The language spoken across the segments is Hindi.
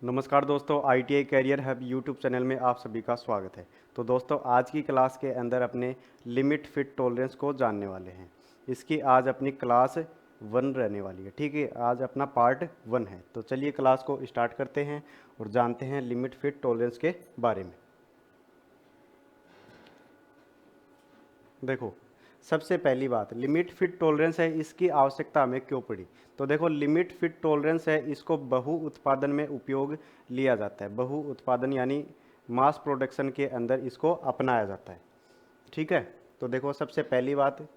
नमस्कार दोस्तों, ITI career hub YouTube channel में आप सभी का स्वागत है। तो दोस्तों, आज की क्लास के अंदर अपने लिमिट फिट टॉलरेंस को जानने वाले हैं। इसकी आज अपनी क्लास 1 रहने वाली है। ठीक है, आज अपना पार्ट 1 है। तो चलिए क्लास को स्टार्ट करते हैं और जानते हैं लिमिट फिट टॉलरेंस के बारे में। देखो, सबसे पहली बात लिमिट फिट टॉलरेंस है, इसकी आवश्यकता हमें क्यों पड़ी। तो देखो, लिमिट फिट टॉलरेंस है, इसको बहु उत्पादन में उपयोग लिया जाता है। बहु उत्पादन यानी मास प्रोडक्शन के अंदर इसको अपनाया जाता है। ठीक है, तो देखो सबसे पहली बात,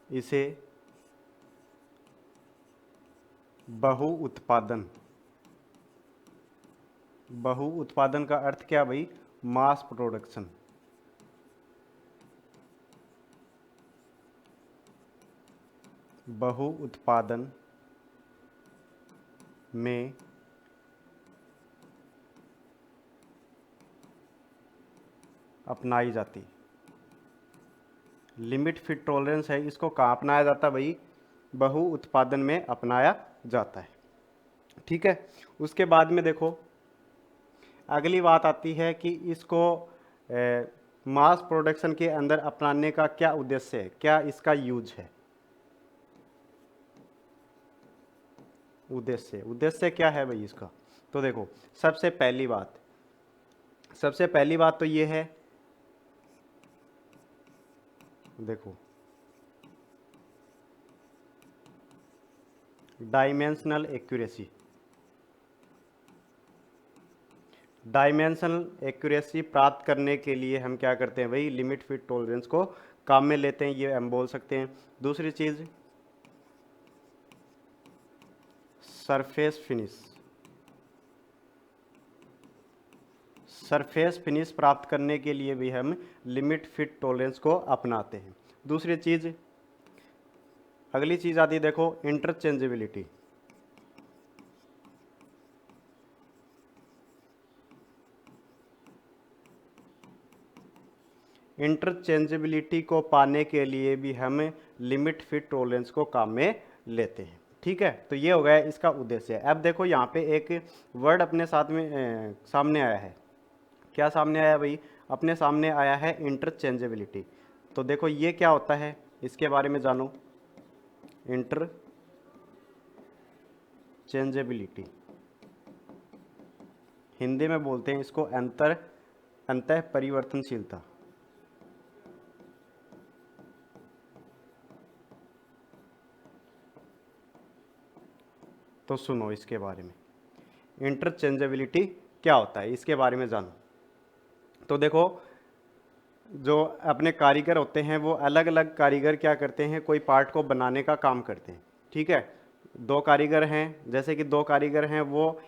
इसे बहु उत्पादन, बहु उत्पादन का अर्थ क्या भाई, मास प्रोडक्शन। बहु उत्पादन में अपनाई जाती लिमिट फिट टॉलरेंस है, इसको कहाँ अपनाया जाता है भाई, बहु उत्पादन में अपनाया जाता है। ठीक है, उसके बाद में देखो अगली बात आती है कि इसको मास प्रोडक्शन के अंदर अपनाने का क्या उद्देश्य है, क्या इसका यूज है। उद्देश्य क्या है भाई इसका। तो देखो, सबसे पहली बात तो ये है, देखो डायमेंशनल एक्यूरेसी। डायमेंशनल एक्यूरेसी प्राप्त करने के लिए हम क्या करते हैं भाई, लिमिट फिट टॉलरेंस को काम में लेते हैं, ये हम बोल सकते हैं। दूसरी चीज, सरफेस फिनिश। सरफेस फिनिश प्राप्त करने के लिए भी हम लिमिट फिट टॉलरेंस को अपनाते हैं। दूसरी चीज, अगली चीज आती है देखो, इंटरचेंजेबिलिटी। इंटरचेंजेबिलिटी को पाने के लिए भी हम लिमिट फिट टॉलरेंस को काम में लेते हैं। ठीक है, तो ये हो गया इसका उद्देश्य। अब देखो यहाँ पे एक वर्ड अपने साथ में सामने आया है। क्या सामने आया भाई, अपने सामने आया है इंटरचेंजेबिलिटी। तो देखो ये क्या होता है, इसके बारे में जानो। इंटरचेंजेबिलिटी, हिंदी में बोलते हैं इसको अंतः परिवर्तनशीलता। तो सुनो इसके बारे में, इंटरचेंजेबिलिटी क्या होता है इसके बारे में जानो। तो देखो, जो अपने कारीगर होते हैं वो अलग अलग कारीगर क्या करते हैं, कोई पार्ट को बनाने का काम करते हैं। ठीक है, दो कारीगर हैं, जैसे कि दो कारीगर हैं, वो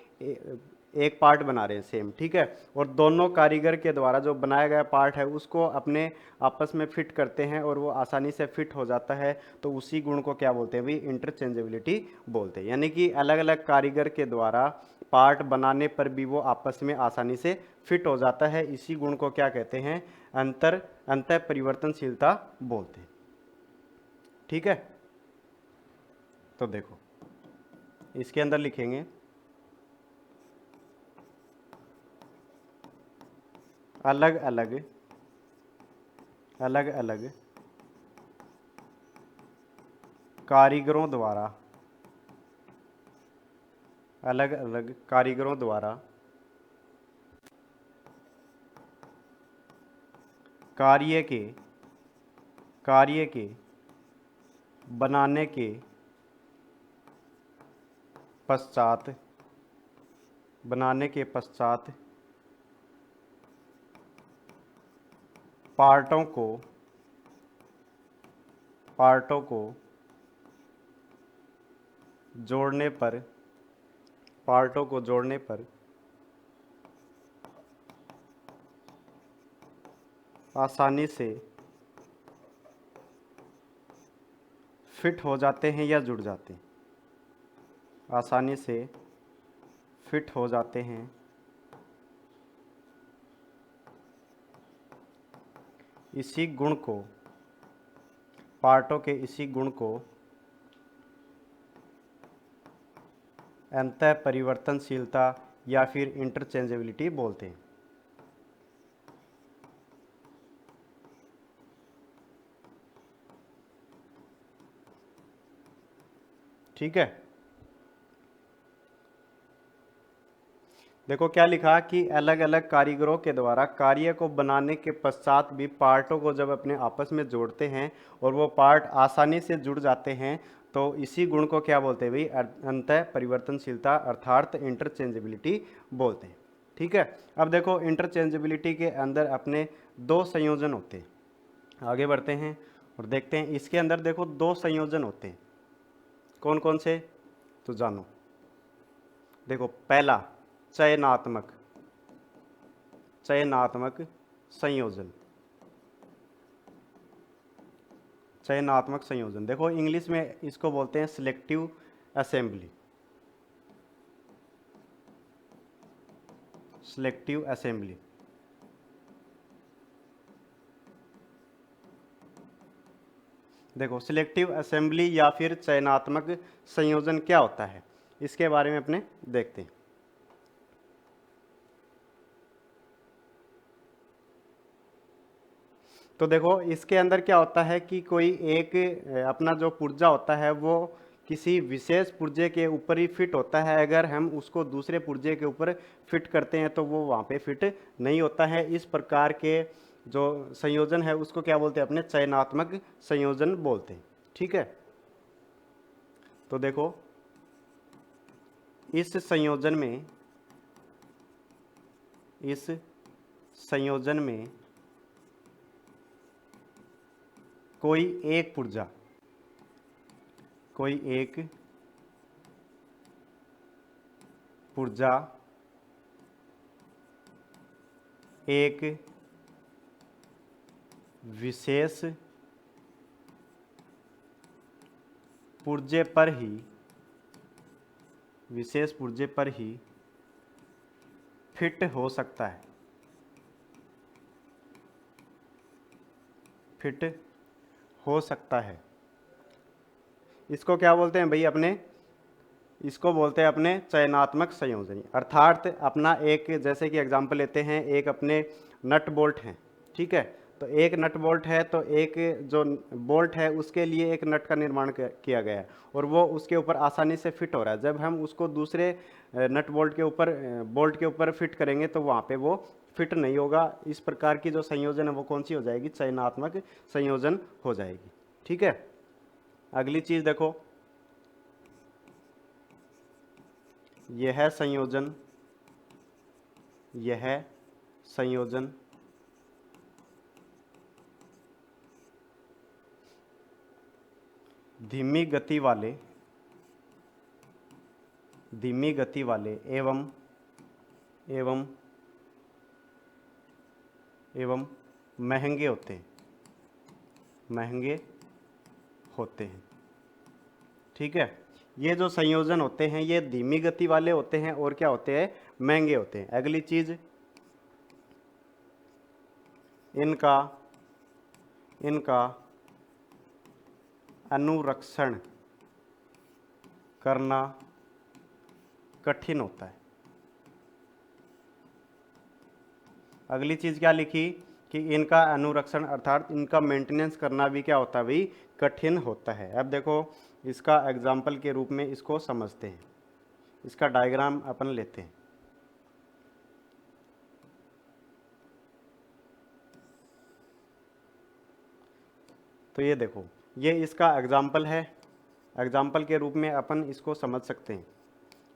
एक पार्ट बना रहे हैं सेम। ठीक है, और दोनों कारीगर के द्वारा जो बनाया गया पार्ट है उसको अपने आपस में फिट करते हैं और वो आसानी से फिट हो जाता है। तो उसी गुण को क्या बोलते हैं भाई, इंटरचेंजेबिलिटी बोलते हैं। यानी कि अलग अलग कारीगर के द्वारा पार्ट बनाने पर भी वो आपस में आसानी से फिट हो जाता है। इसी गुण को क्या कहते हैं, अंतः परिवर्तनशीलता बोलते हैं। ठीक है, तो देखो इसके अंदर लिखेंगे अलग अलग अलग अलग कारीगरों द्वारा, अलग अलग कारीगरों द्वारा कार्य के कार्य के बनाने के पश्चात बनाने के पश्चात पार्टों को पार्टों को जोड़ने पर पार्टों को जोड़ने पर आसानी से फिट हो जाते हैं या जुड़ जाते हैं, आसानी से फिट हो जाते हैं। इसी गुण को, पार्टों के इसी गुण को अंतः परिवर्तनशीलता या फिर इंटरचेंजेबिलिटी बोलते हैं। ठीक है, देखो क्या लिखा कि अलग अलग कारीगरों के द्वारा कार्य को बनाने के पश्चात भी पार्टों को जब अपने आपस में जोड़ते हैं और वो पार्ट आसानी से जुड़ जाते हैं तो इसी गुण को क्या बोलते हैं भाई, अंतः परिवर्तनशीलता अर्थात इंटरचेंजेबिलिटी बोलते हैं। ठीक है, अब देखो इंटरचेंजेबिलिटी के अंदर अपने दो संयोजन होते हैं। आगे बढ़ते हैं और देखते हैं इसके अंदर देखो दो संयोजन होते हैं, कौन कौन से तो जानो। देखो पहला चयनात्मक चयनात्मक संयोजन। चयनात्मक संयोजन देखो इंग्लिश में इसको बोलते हैं सिलेक्टिव असेंबली। सिलेक्टिव असेंबली देखो सिलेक्टिव असेंबली या फिर चयनात्मक संयोजन क्या होता है इसके बारे में अपने देखते हैं। तो देखो इसके अंदर क्या होता है कि कोई एक अपना जो पुर्जा होता है वो किसी विशेष पुर्जे के ऊपर ही फिट होता है, अगर हम उसको दूसरे पुर्जे के ऊपर फिट करते हैं तो वो वहाँ पे फिट नहीं होता है। इस प्रकार के जो संयोजन है उसको क्या बोलते हैं, अपने चयनात्मक संयोजन बोलते हैं। ठीक है, तो देखो इस संयोजन में कोई एक पुर्जा एक विशेष पुर्जे पर ही फिट हो सकता है। इसको क्या बोलते हैं भाई, इसको बोलते हैं अपने चयनात्मक संयोजन। अर्थात अपना एक, जैसे कि एग्जांपल लेते हैं, एक अपने नट बोल्ट हैं। ठीक है, तो एक नट बोल्ट है तो एक जो बोल्ट है उसके लिए एक नट का निर्माण किया गया है और वो उसके ऊपर आसानी से फिट हो रहा है। जब हम उसको दूसरे नट बोल्ट के ऊपर फिट करेंगे तो वहाँ पे वो फिट नहीं होगा। इस प्रकार की जो संयोजन है वो कौन सी हो जाएगी, चयनात्मक संयोजन हो जाएगी। ठीक है, अगली चीज देखो, यह संयोजन धीमी गति वाले एवं महंगे होते हैं। ठीक है, ये जो संयोजन होते हैं ये धीमी गति वाले होते हैं और क्या होते हैं, महंगे होते हैं। अगली चीज, इनका अनुरक्षण करना कठिन होता है। अगली चीज क्या लिखी कि इनका अनुरक्षण अर्थात इनका मेंटेनेंस करना भी क्या होता है भाई, कठिन होता है। अब देखो इसका एग्जाम्पल के रूप में इसको समझते हैं, इसका डायग्राम अपन लेते हैं। तो ये देखो, ये इसका एग्जाम्पल है। एग्जाम्पल के रूप में अपन इसको समझ सकते हैं।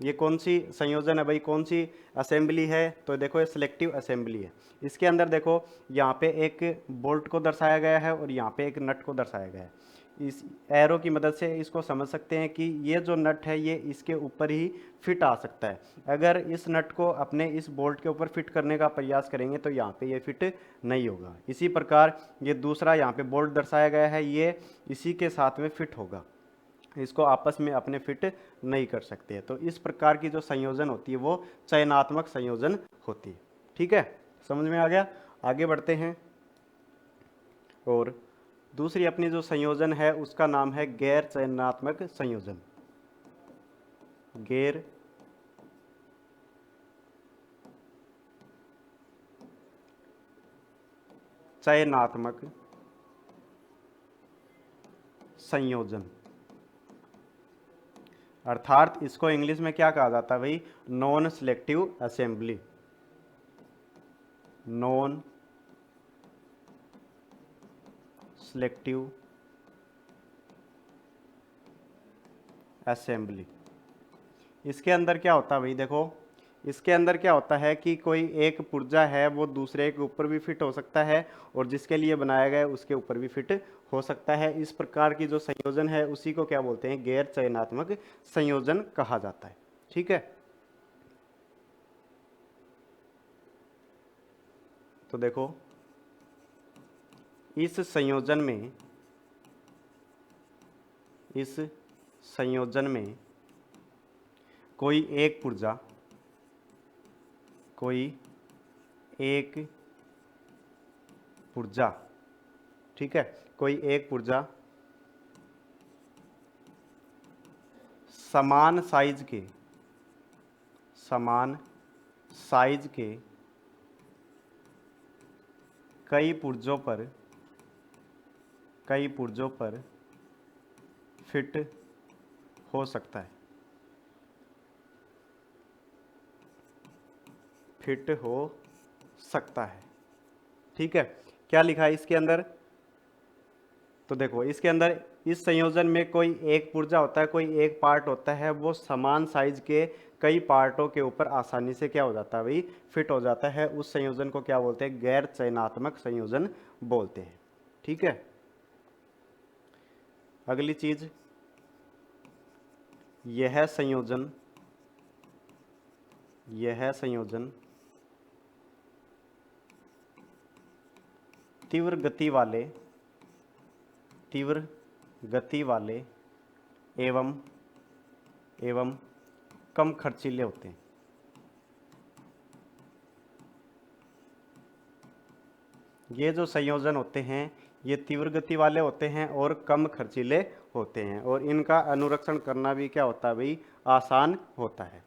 ये कौन सी संयोजन है भाई, कौन सी असेंबली है, तो देखो ये सिलेक्टिव असेंबली है। इसके अंदर देखो यहाँ पे एक बोल्ट को दर्शाया गया है और यहाँ पे एक नट को दर्शाया गया है। इस एरो की मदद से इसको समझ सकते हैं कि ये जो नट है ये इसके ऊपर ही फिट आ सकता है। अगर इस नट को अपने इस बोल्ट के ऊपर फिट करने का प्रयास करेंगे तो यहाँ पे ये फिट नहीं होगा। इसी प्रकार ये दूसरा यहाँ पे बोल्ट दर्शाया गया है, ये इसी के साथ में फिट होगा, इसको आपस में अपने फिट नहीं कर सकते। तो इस प्रकार की जो संयोजन होती है वो चयनात्मक संयोजन होती है। ठीक है, समझ में आ गया। आगे बढ़ते हैं और दूसरी अपनी जो संयोजन है उसका नाम है गैर चयनात्मक संयोजन। गैर चयनात्मक संयोजन, अर्थात इसको इंग्लिश में क्या कहा जाता है भाई, non selective assembly, non selective assembly. इसके अंदर क्या होता है भाई, देखो इसके अंदर क्या होता है कि कोई एक पुर्जा है वो दूसरे के ऊपर भी फिट हो सकता है और जिसके लिए बनाया गया है उसके ऊपर भी फिट हो सकता है। इस प्रकार की जो संयोजन है उसी को क्या बोलते हैं, गैर चयनात्मक संयोजन कहा जाता है। ठीक है, तो देखो इस संयोजन में कोई एक पुर्जा ठीक है, कोई एक पुर्जा समान साइज के कई पुर्जों पर फिट हो सकता है, ठीक है। क्या लिखा है इसके अंदर, तो देखो इसके अंदर इस संयोजन में कोई एक पुर्जा होता है, कोई एक पार्ट होता है, वो समान साइज के कई पार्टों के ऊपर आसानी से क्या हो जाता है भाई, फिट हो जाता है। उस संयोजन को क्या बोलते हैं, गैर चयनात्मक संयोजन बोलते हैं। ठीक है, अगली चीज, यह संयोजन तीव्र गति वाले एवं कम खर्चीले होते हैं। ये जो संयोजन होते हैं ये तीव्र गति वाले होते हैं और कम खर्चीले होते हैं और इनका अनुरक्षण करना भी क्या होता है भाई, आसान होता है।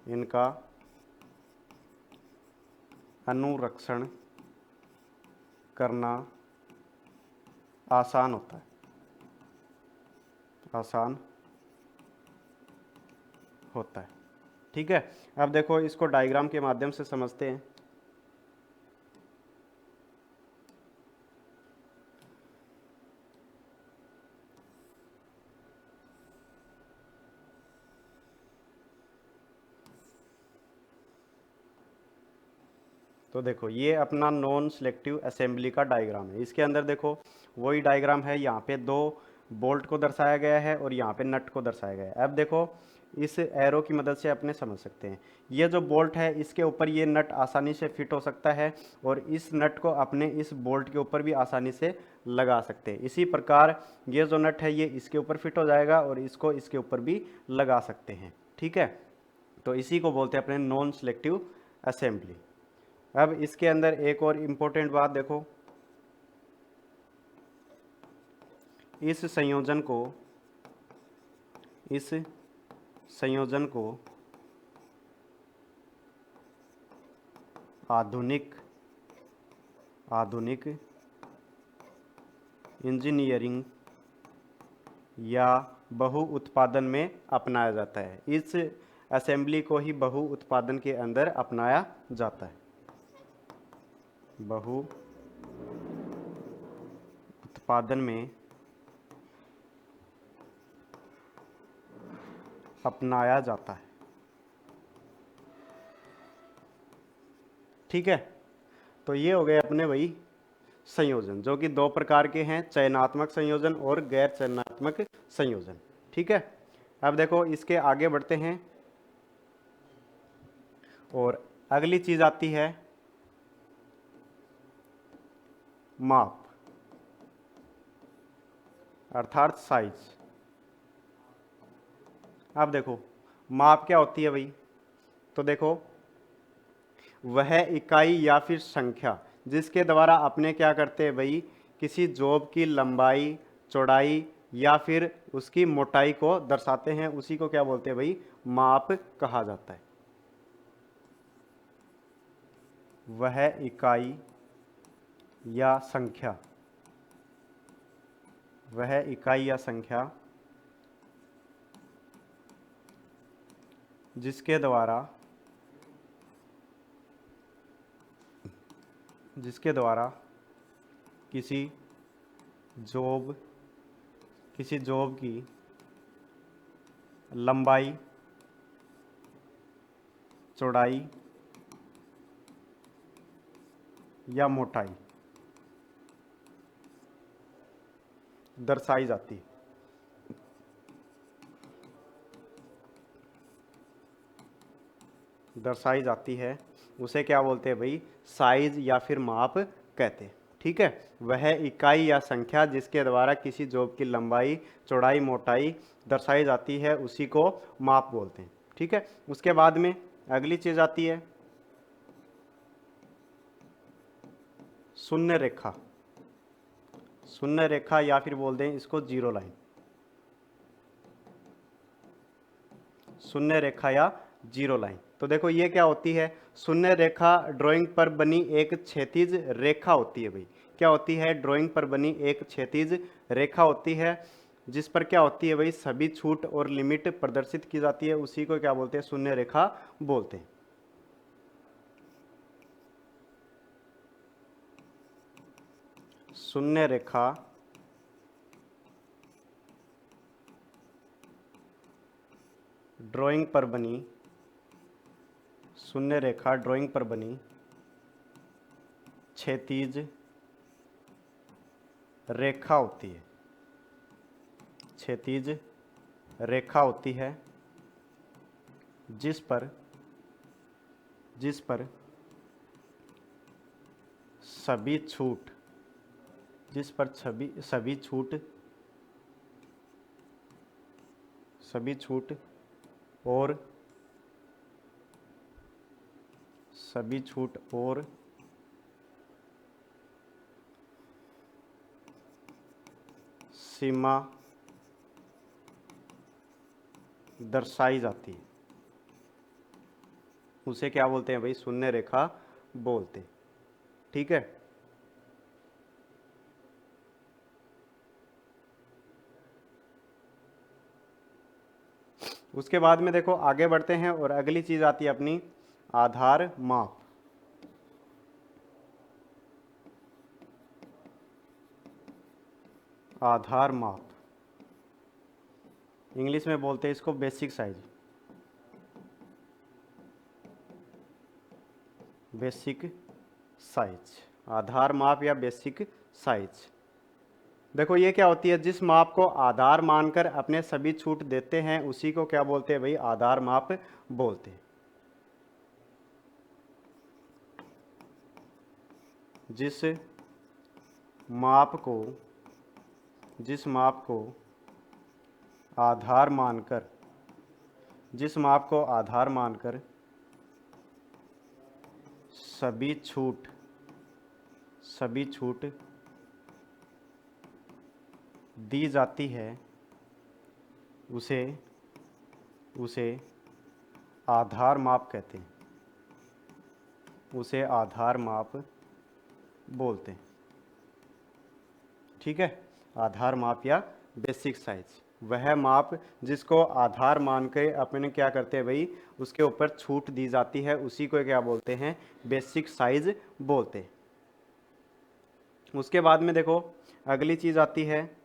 इनका अनुरक्षण करना आसान होता है, ठीक है। अब देखो इसको डायग्राम के माध्यम से समझते हैं। तो देखो ये अपना नॉन सिलेक्टिव असेंबली का डायग्राम है। इसके अंदर देखो वही डायग्राम है, यहाँ पे दो बोल्ट को दर्शाया गया है और यहाँ पे नट को दर्शाया गया है। अब देखो इस एरो की मदद से अपने समझ सकते हैं, ये जो बोल्ट है इसके ऊपर ये नट आसानी से फिट हो सकता है और इस नट को अपने इस बोल्ट के ऊपर भी आसानी से लगा सकते हैं। इसी प्रकार ये जो नट है ये इसके ऊपर फिट हो जाएगा और इसको इसके ऊपर भी लगा सकते हैं। ठीक है, तो इसी को बोलते हैं अपने नॉन सिलेक्टिव असेंबली। अब इसके अंदर एक और इम्पोर्टेंट बात देखो, इस संयोजन को आधुनिक इंजीनियरिंग या बहु उत्पादन में अपनाया जाता है। इस असेंबली को ही बहु उत्पादन के अंदर अपनाया जाता है, बहु उत्पादन में अपनाया जाता है। ठीक है, तो ये हो गए अपने वही संयोजन जो कि दो प्रकार के हैं, चयनात्मक संयोजन और गैर चयनात्मक संयोजन। ठीक है, अब देखो इसके आगे बढ़ते हैं और अगली चीज आती है माप अर्थात साइज। अब देखो माप क्या होती है भाई, तो देखो वह इकाई या फिर संख्या जिसके द्वारा अपने क्या करते हैं भाई, किसी जॉब की लंबाई, चौड़ाई या फिर उसकी मोटाई को दर्शाते हैं, उसी को क्या बोलते हैं भाई, माप कहा जाता है। वह इकाई या संख्या, वह इकाई या संख्या जिसके द्वारा किसी जॉब की लंबाई, चौड़ाई या मोटाई दर्शाई जाती है। उसे क्या बोलते हैं भाई? साइज या फिर माप कहते हैं। ठीक है, वह इकाई या संख्या जिसके द्वारा किसी जॉब की लंबाई, चौड़ाई, मोटाई दर्शाई जाती है उसी को माप बोलते हैं। ठीक है, उसके बाद में अगली चीज आती है शून्य रेखा। शून्य रेखा या फिर बोल दें इसको जीरो लाइन। शून्य रेखा या जीरो लाइन, तो देखो ये क्या होती है? शून्य रेखा ड्राइंग पर बनी एक क्षैतिज रेखा होती है भाई। क्या होती है? ड्राइंग पर बनी एक क्षैतिज रेखा होती है जिस पर क्या होती है भाई? सभी छूट और लिमिट प्रदर्शित की जाती है, उसी को क्या बोलते हैं? शून्य रेखा बोलते हैं। शून्य रेखा ड्राइंग पर बनी, शून्य रेखा ड्राइंग पर बनी क्षैतिज रेखा होती है। क्षैतिज रेखा होती है जिस पर सभी छूट, और सीमा दर्शाई जाती है, उसे क्या बोलते हैं भाई? शून्य रेखा बोलते हैं। ठीक है, उसके बाद में देखो आगे बढ़ते हैं और अगली चीज आती है अपनी आधार माप। आधार माप इंग्लिश में बोलते हैं इसको बेसिक साइज। बेसिक साइज, आधार माप या बेसिक साइज। देखो ये क्या होती है? जिस माप को आधार मानकर अपने सभी छूट देते हैं उसी को क्या बोलते हैं भाई? आधार माप बोलते हैं। जिस माप को आधार मानकर सभी छूट दी जाती है उसे आधार माप कहते हैं, उसे आधार माप बोलते हैं। ठीक है, आधार माप या बेसिक साइज, वह माप जिसको आधार मान के अपने क्या करते हैं भाई? उसके ऊपर छूट दी जाती है उसी को क्या बोलते हैं? बेसिक साइज बोलते हैं। उसके बाद में देखो अगली चीज आती है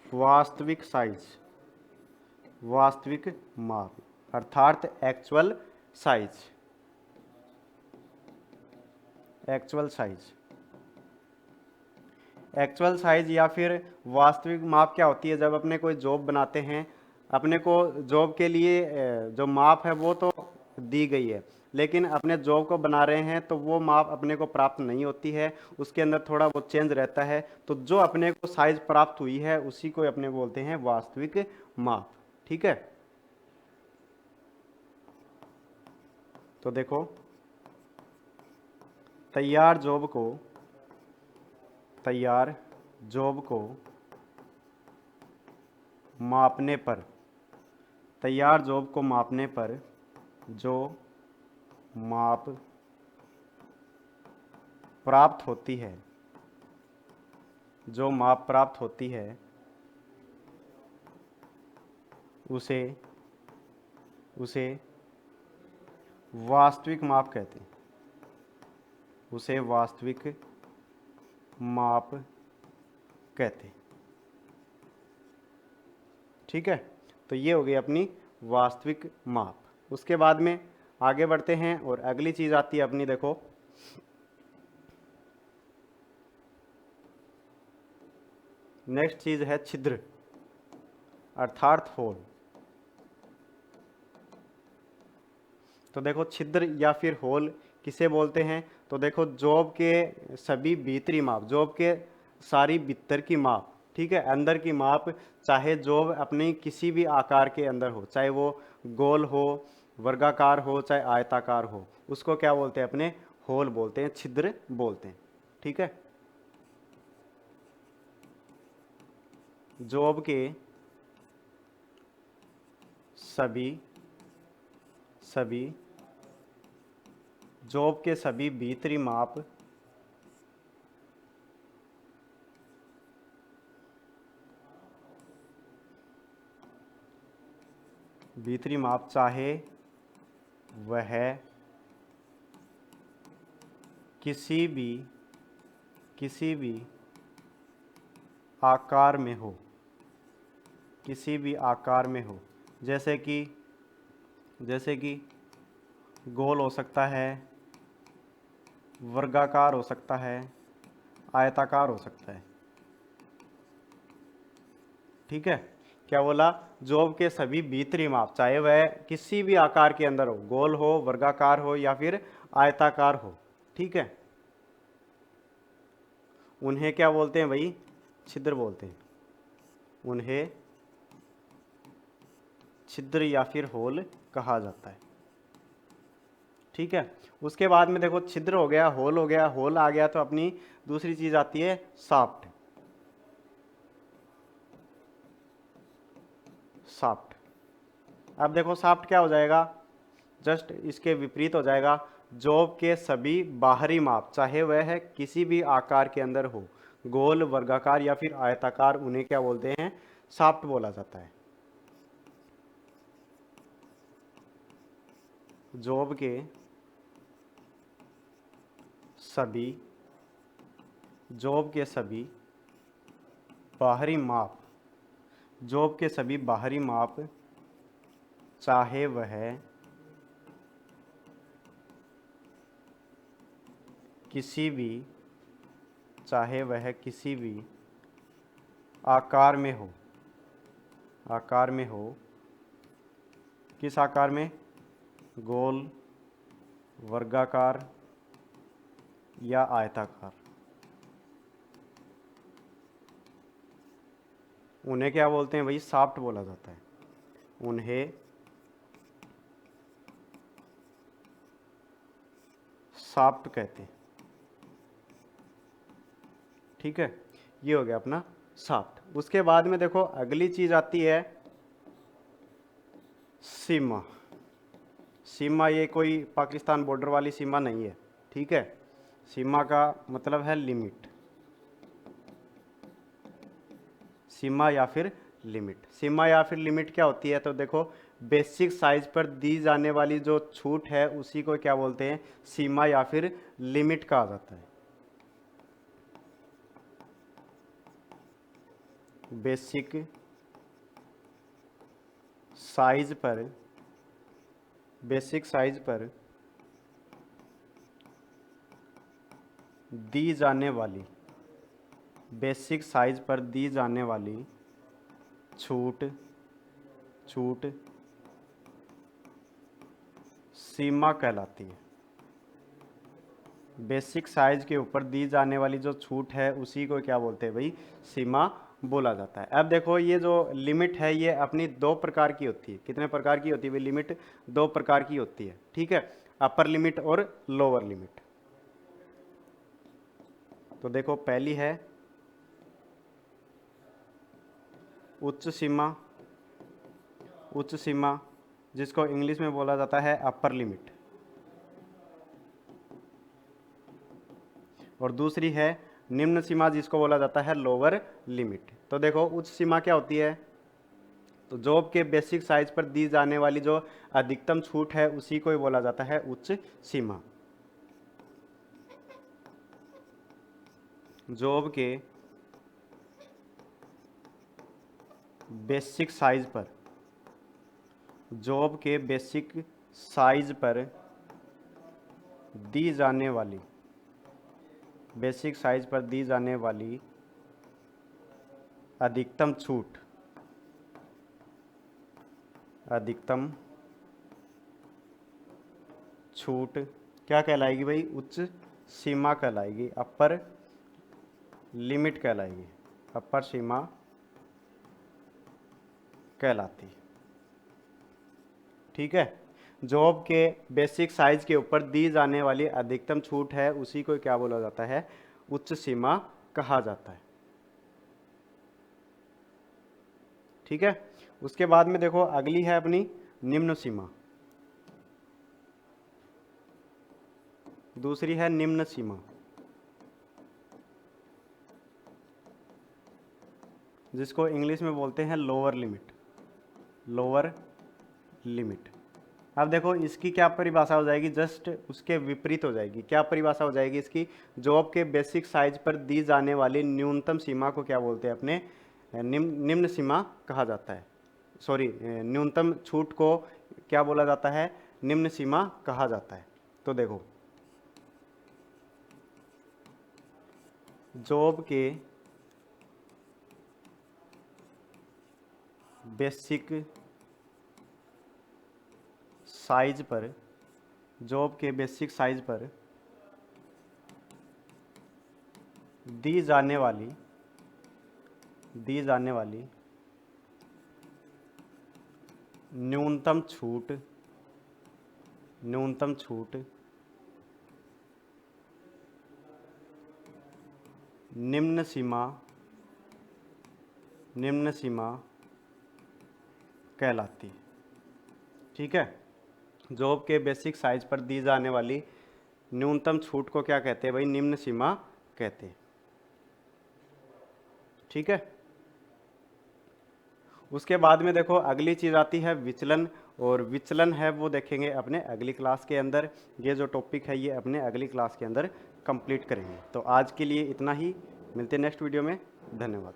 वास्तविक साइज, वास्तविक माप अर्थात एक्चुअल साइज। एक्चुअल साइज या फिर वास्तविक माप क्या होती है? जब अपने कोई जॉब बनाते हैं, अपने को जॉब के लिए जो माप है वो तो दी गई है, लेकिन अपने जॉब को बना रहे हैं तो वो माप अपने को प्राप्त नहीं होती है, उसके अंदर थोड़ा बहुत चेंज रहता है, तो जो अपने को साइज प्राप्त हुई है उसी को अपने बोलते हैं वास्तविक माप। ठीक है, तो देखो तैयार जॉब को मापने पर जो माप प्राप्त होती है, जो माप प्राप्त होती है उसे वास्तविक माप कहते हैं, उसे वास्तविक माप कहते हैं। ठीक है, तो ये हो गई अपनी वास्तविक माप। उसके बाद में आगे बढ़ते हैं और अगली चीज आती है अपनी, देखो नेक्स्ट चीज है छिद्र अर्थात होल। तो देखो छिद्र या फिर होल किसे बोलते हैं, तो देखो जॉब के सभी भीतरी माप, जॉब के सारी भीतर की माप, ठीक है, अंदर की माप, चाहे जॉब अपने किसी भी आकार के अंदर हो, चाहे वो गोल हो, वर्गाकार हो, चाहे आयताकार हो, उसको क्या बोलते हैं, अपने होल बोलते हैं, छिद्र बोलते हैं। ठीक है, जॉब के सभी जॉब के सभी भीतरी माप चाहे वह किसी भी आकार में हो, किसी भी आकार में हो, जैसे कि गोल हो सकता है, वर्गाकार हो सकता है, आयताकार हो सकता है। ठीक है, क्या बोला, जॉब के सभी भीतरी माप, चाहे वह किसी भी आकार के अंदर हो, गोल हो, वर्गाकार हो या फिर आयताकार हो, ठीक है, उन्हें क्या बोलते हैं भाई, छिद्र बोलते हैं, उन्हें छिद्र या फिर होल कहा जाता है। ठीक है, उसके बाद में देखो छिद्र हो गया, होल हो गया, होल आ गया, तो अपनी दूसरी चीज आती है शाफ्ट। शाफ्ट, अब देखो शाफ्ट क्या हो जाएगा, जस्ट इसके विपरीत हो जाएगा। जॉब के सभी बाहरी माप, चाहे वह किसी भी आकार के अंदर हो, गोल, वर्गाकार या फिर आयताकार, उन्हें क्या बोलते हैं, शाफ्ट बोला जाता है। जॉब के सभी बाहरी माप, जॉब के सभी बाहरी माप, चाहे वह किसी भी आकार में हो, किस आकार में, गोल, वर्गाकार या आयताकार, उन्हें क्या बोलते हैं भाई, शाफ्ट बोला जाता है, उन्हें शाफ्ट कहते हैं। ठीक है, ये हो गया अपना शाफ्ट। उसके बाद में देखो अगली चीज आती है सीमा। सीमा ये कोई पाकिस्तान बॉर्डर वाली सीमा नहीं है, ठीक है, सीमा का मतलब है लिमिट, सीमा या फिर लिमिट। सीमा या फिर लिमिट क्या होती है, तो देखो बेसिक साइज पर दी जाने वाली जो छूट है उसी को क्या बोलते हैं, सीमा या फिर लिमिट कहा जाता है। बेसिक साइज पर दी जाने वाली, बेसिक साइज पर दी जाने वाली छूट सीमा कहलाती है। बेसिक साइज के ऊपर दी जाने वाली जो छूट है उसी को क्या बोलते हैं भाई, सीमा बोला जाता है। अब देखो ये जो लिमिट है ये अपनी दो प्रकार की होती है। कितने प्रकार की होती है भाई लिमिट, दो प्रकार की होती है। ठीक है, अपर लिमिट और लोअर लिमिट। तो देखो पहली है उच्च सीमा जिसको इंग्लिश में बोला जाता है अपर लिमिट। और दूसरी है निम्न सीमा, जिसको बोला जाता है लोअर लिमिट। तो देखो उच्च सीमा क्या होती है, तो जॉब के बेसिक साइज पर दी जाने वाली जो अधिकतम छूट है उसी को ही बोला जाता है उच्च सीमा। जॉब के बेसिक साइज पर, जॉब के बेसिक साइज पर दी जाने वाली, बेसिक साइज पर दी जाने वाली अधिकतम छूट, अधिकतम छूट क्या कहलाएगी भाई, उच्च सीमा कहलाएगी, अपर लिमिट कहलाएगी, अपर सीमा कहलाती। ठीक है, जॉब के बेसिक साइज के ऊपर दी जाने वाली अधिकतम छूट है उसी को क्या बोला जाता है, उच्च सीमा कहा जाता है। ठीक है, उसके बाद में देखो अगली है अपनी निम्न सीमा, दूसरी है निम्न सीमा, जिसको इंग्लिश में बोलते हैं लोअर लिमिट, लोअर लिमिट। अब देखो इसकी क्या परिभाषा हो जाएगी, जस्ट उसके विपरीत हो जाएगी। क्या परिभाषा हो जाएगी इसकी, जॉब के बेसिक साइज पर दी जाने वाली न्यूनतम सीमा को क्या बोलते हैं अपने, निम्न सीमा कहा जाता है। सॉरी, न्यूनतम छूट को क्या बोला जाता है, निम्न सीमा कहा जाता है। तो देखो जॉब के बेसिक साइज पर, जॉब के बेसिक साइज पर दी जाने वाली न्यूनतम छूट, न्यूनतम छूट निम्न सीमा कहलाती। ठीक है, जॉब के बेसिक साइज पर दी जाने वाली न्यूनतम छूट को क्या कहते हैं भाई, निम्न सीमा कहते हैं। ठीक है, उसके बाद में देखो अगली चीज़ आती है विचलन, और विचलन है वो देखेंगे अपने अगली क्लास के अंदर। ये जो टॉपिक है ये अपने अगली क्लास के अंदर कंप्लीट करेंगे। तो आज के लिए इतना ही, मिलते हैं नेक्स्ट वीडियो में, धन्यवाद।